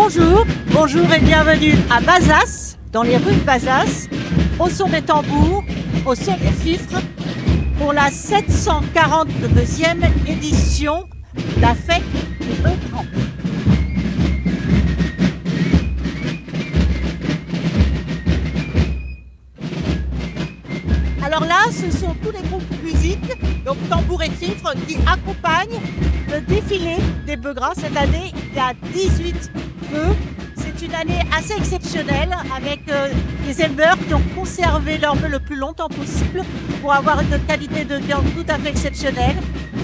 Bonjour et bienvenue à Bazas, dans les rues de Bazas, au son des tambours, au son des fifres, pour la 742e édition de la fête du Beugras. Alors là, ce sont tous les groupes de musique, donc tambour et fifres, qui accompagnent le défilé des Beugras. Cette année, il y a 18 bœufs. C'est une année assez exceptionnelle avec des éleveurs qui ont conservé leur bœuf le plus longtemps possible pour avoir une qualité de viande tout à fait exceptionnelle.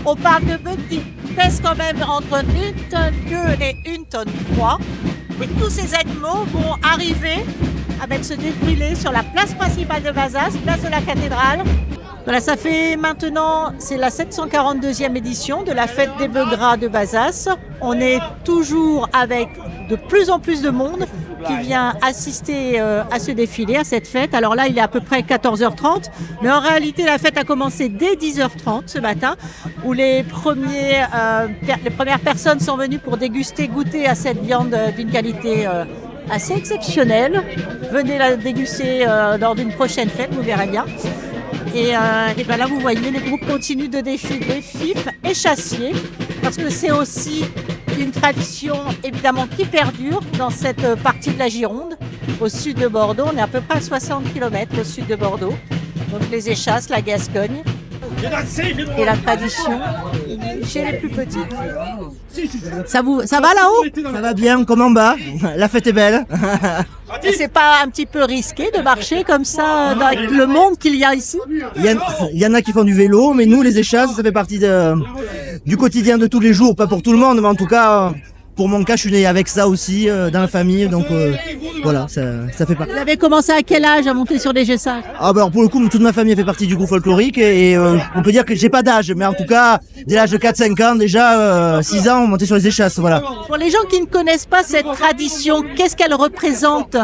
On parle de bœufs qui pèsent quand même entre 1 tonne 2 et 1 tonne 3. Et tous ces animaux vont arriver avec ce défilé sur la place principale de Bazas, place de la cathédrale. Voilà, ça fait maintenant, c'est la 742e édition de la fête des Beugras de Bazas. On est toujours avec de plus en plus de monde qui vient assister à ce défilé, à cette fête. Alors là, il est à peu près 14h30, mais en réalité, la fête a commencé dès 10h30 ce matin, où les premières personnes sont venues pour goûter à cette viande d'une qualité assez exceptionnelle. Venez la déguster lors d'une prochaine fête, vous verrez bien. Et ben là, vous voyez, les groupes continuent de défiler, fifs et chassiers, parce que c'est aussi une tradition évidemment qui perdure dans cette partie de la Gironde, au sud de Bordeaux. On est à peu près à 60 km au sud de Bordeaux. Donc les échasses, la Gascogne et la tradition chez les plus petits. Ça va là-haut? Ça va bien, comme en bas. La fête est belle. Et c'est pas un petit peu risqué de marcher comme ça avec le monde qu'il y a ici? Il y en a qui font du vélo, mais nous, les échasses, ça fait partie du quotidien de tous les jours. Pas pour tout le monde, mais en tout cas, pour mon cas, je suis né avec ça aussi, dans la famille. Donc voilà, ça fait partie. Vous avez commencé à quel âge à monter sur des gessages? Alors pour le coup, toute ma famille fait partie du groupe folklorique et on peut dire que j'ai pas d'âge, mais en tout cas, dès l'âge de 4-5 ans, déjà 6 ans, on montait sur les échasses, voilà. Pour les gens qui ne connaissent pas cette tradition, qu'est-ce qu'elle représente?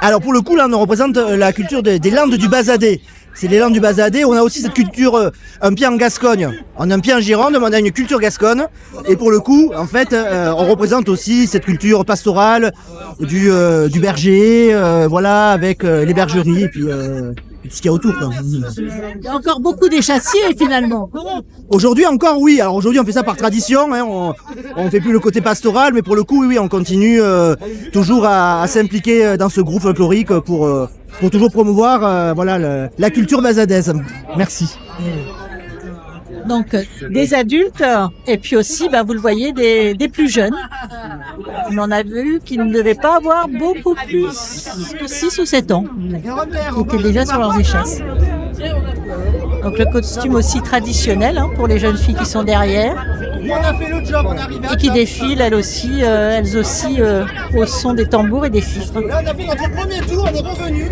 Alors pour le coup, là, on représente la culture des Landes du Bazadais. C'est les Landes du Bazadais. On a aussi cette culture, un pied en Gascogne. On a un pied en Gironde, mais on a une culture gasconne. Et pour le coup, en fait, on représente aussi cette culture pastorale du berger, voilà, avec les bergeries et puis tout ce qu'il y a autour, quoi. Il y a encore beaucoup d'échassiers finalement. Aujourd'hui encore, oui. Alors aujourd'hui, on fait ça par tradition. Hein. On fait plus le côté pastoral, mais pour le coup, oui, on continue toujours à s'impliquer dans ce groupe folklorique pour toujours promouvoir voilà, la culture bazadaise. Merci. Donc des adultes et puis aussi, vous le voyez, des plus jeunes. On en a vu qui ne devaient pas avoir beaucoup plus que 6 ou 7 ans, qui étaient déjà sur leurs échasses. Donc le costume aussi traditionnel pour les jeunes filles qui sont derrière et qui défilent elles aussi au son des tambours et des fifres. Là, on a fait notre premier tour, on est revenu.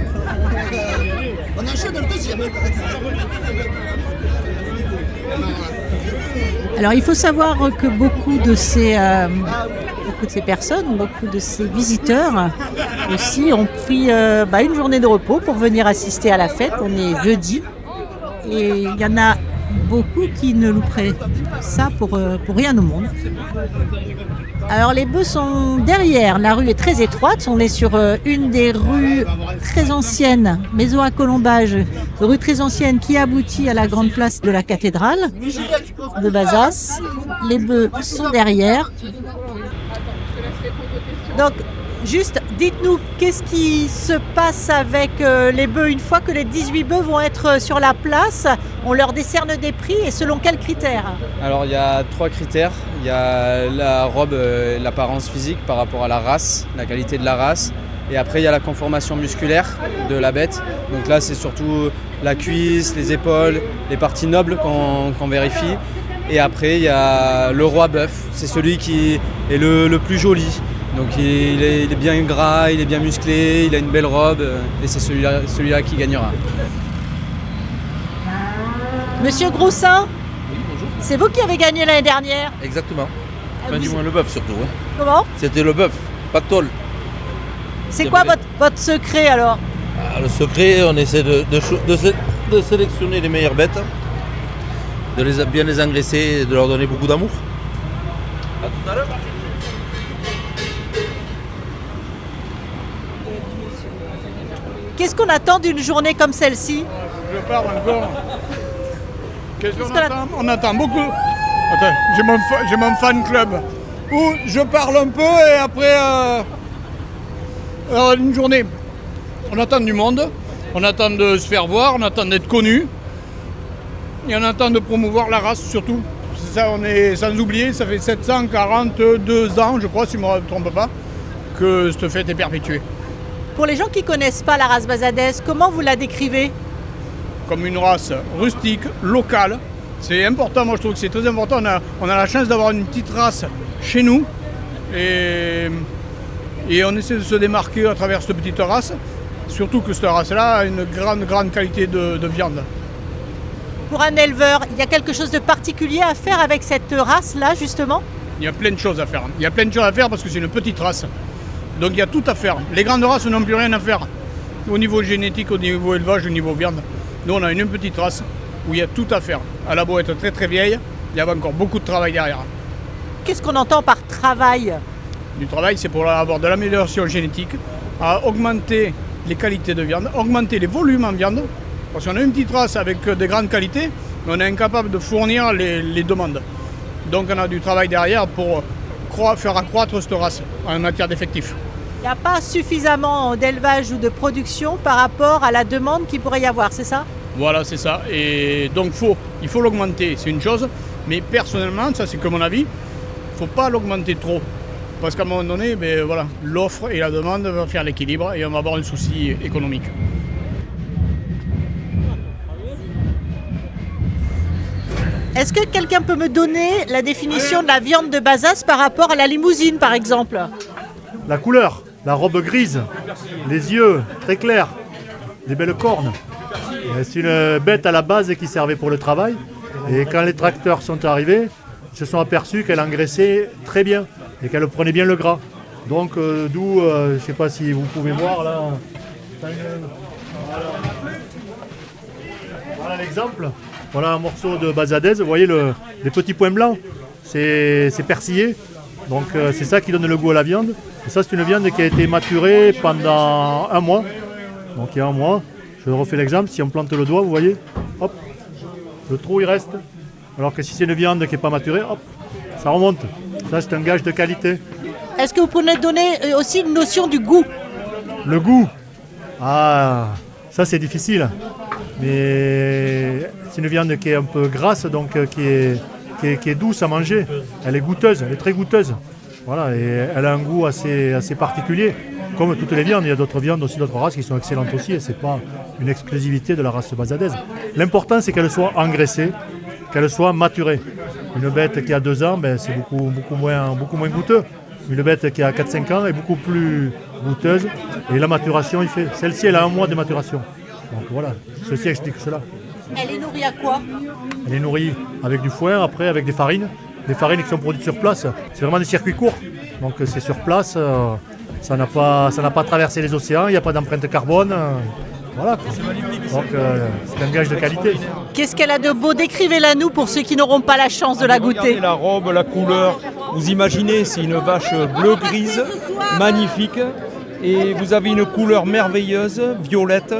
On enchaîne le deuxième. Alors il faut savoir que beaucoup de ces personnes, beaucoup de ces visiteurs aussi ont pris une journée de repos pour venir assister à la fête. On est jeudi et il y en a beaucoup qui ne louperaient ça pour rien au monde. Alors les bœufs sont derrière, la rue est très étroite, on est sur une des rues très anciennes, maison à colombage, rue très ancienne qui aboutit à la grande place de la cathédrale de Bazas. Les bœufs sont derrière. Donc juste dites-nous, qu'est-ce qui se passe avec les bœufs une fois que les 18 bœufs vont être sur la place? On leur décerne des prix et selon quels critères? Alors il y a 3 critères. Il y a la robe, l'apparence physique par rapport à la race, la qualité de la race. Et après il y a la conformation musculaire de la bête. Donc là c'est surtout la cuisse, les épaules, les parties nobles qu'on vérifie. Et après il y a le roi bœuf, c'est celui qui est le plus joli. Donc il est bien gras, il est bien musclé, il a une belle robe et c'est celui-là qui gagnera. Monsieur Groussin, c'est vous qui avez gagné l'année dernière? Exactement. Enfin, du moins le bœuf surtout. Hein. Comment? C'était le bœuf, pas de tôle. C'est quoi votre secret alors? Le secret, on essaie de sélectionner les meilleures bêtes, de bien les engraisser et de leur donner beaucoup d'amour. À tout à l'heure. Qu'est-ce qu'on attend d'une journée comme celle-ci? Je parle encore. Qu'est-ce qu'on qu'on a- attend? On attend beaucoup. Attends, j'ai mon fan club où je parle un peu et après alors, une journée. On attend du monde, on attend de se faire voir, on attend d'être connu et on attend de promouvoir la race surtout. C'est ça, on est sans oublier, ça fait 742 ans, je crois, si je ne me trompe pas, que cette fête est perpétuée. Pour les gens qui ne connaissent pas la race basadaise, comment vous la décrivez? Comme une race rustique, locale. C'est important, moi je trouve que c'est très important. On a la chance d'avoir une petite race chez nous et on essaie de se démarquer à travers cette petite race. Surtout que cette race-là a une grande qualité de viande. Pour un éleveur, il y a quelque chose de particulier à faire avec cette race-là, justement? Il y a plein de choses à faire. Il y a plein de choses à faire parce que c'est une petite race. Donc il y a tout à faire. Les grandes races n'ont plus rien à faire. Au niveau génétique, au niveau élevage, au niveau viande. Nous on a une petite race où il y a tout à faire. Elle a beau être très très vieille, il y avait encore beaucoup de travail derrière. Qu'est-ce qu'on entend par travail? Du travail, c'est pour avoir de l'amélioration génétique, à augmenter les qualités de viande, augmenter les volumes en viande. Parce qu'on a une petite race avec des grandes qualités, mais on est incapable de fournir les demandes. Donc on a du travail derrière pour faire accroître cette race en matière d'effectifs. Il n'y a pas suffisamment d'élevage ou de production par rapport à la demande qu'il pourrait y avoir, c'est ça? Voilà, c'est ça. Et donc il faut l'augmenter, c'est une chose. Mais personnellement, ça c'est que mon avis, il ne faut pas l'augmenter trop. Parce qu'à un moment donné, voilà, l'offre et la demande vont faire l'équilibre et on va avoir un souci économique. Est-ce que quelqu'un peut me donner la définition de la viande de Bazas par rapport à la limousine, par exemple? La couleur, la robe grise, les yeux très clairs, des belles cornes. C'est une bête à la base qui servait pour le travail. Et quand les tracteurs sont arrivés, ils se sont aperçus qu'elle engraissait très bien et qu'elle prenait bien le gras. Donc d'où, je ne sais pas si vous pouvez voir là. Voilà l'exemple. Voilà un morceau de basadaise. Vous voyez les petits points blancs, c'est persillé. Donc c'est ça qui donne le goût à la viande. Et ça c'est une viande qui a été maturée pendant un mois. Donc il y a un mois, je refais l'exemple, si on plante le doigt, vous voyez, hop, le trou il reste. Alors que si c'est une viande qui n'est pas maturée, hop, ça remonte. Ça c'est un gage de qualité. Est-ce que vous pouvez donner aussi une notion du goût? Le goût, ah, ça c'est difficile. Mais c'est une viande qui est un peu grasse, donc qui est douce à manger. Elle est goûteuse, elle est très goûteuse. Voilà, et elle a un goût assez particulier. Comme toutes les viandes, il y a d'autres viandes aussi, d'autres races qui sont excellentes aussi, et ce n'est pas une exclusivité de la race basadaise. L'important, c'est qu'elle soit engraissée, qu'elle soit maturée. Une bête qui a 2 ans, c'est beaucoup moins goûteux. Une bête qui a 4-5 ans est beaucoup plus goûteuse, et la maturation, celle-ci, elle a 1 mois de maturation. Donc voilà, ceci explique cela. Elle est nourrie à quoi? Elle est nourrie avec du foin, après avec des farines qui sont produites sur place. C'est vraiment des circuits courts, donc c'est sur place. Ça n'a pas traversé les océans, il n'y a pas d'empreinte carbone. Voilà. Donc c'est un gage de qualité. Qu'est-ce qu'elle a de beau? Décrivez-la nous pour ceux qui n'auront pas la chance de la goûter. Regardez la robe, la couleur. Vous imaginez, c'est une vache bleu-grise, magnifique. Et vous avez une couleur merveilleuse, violette.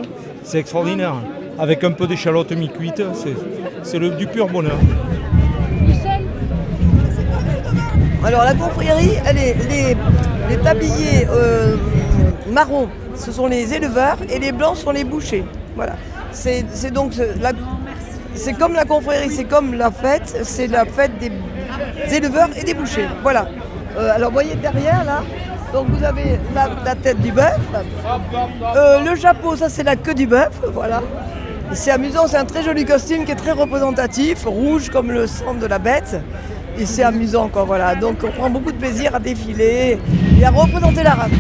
C'est extraordinaire. Avec un peu d'échalote mi-cuite, c'est du pur bonheur. Alors la confrérie, les tabliers marrons, ce sont les éleveurs et les blancs sont les bouchers. Voilà. C'est comme la confrérie, c'est comme la fête, c'est la fête des éleveurs et des bouchers. Voilà. Alors vous voyez derrière là, donc vous avez la tête du bœuf, le chapeau, ça c'est la queue du bœuf, voilà. C'est amusant, c'est un très joli costume qui est très représentatif, rouge comme le sang de la bête. Et c'est amusant quoi, voilà. Donc on prend beaucoup de plaisir à défiler et à représenter la race.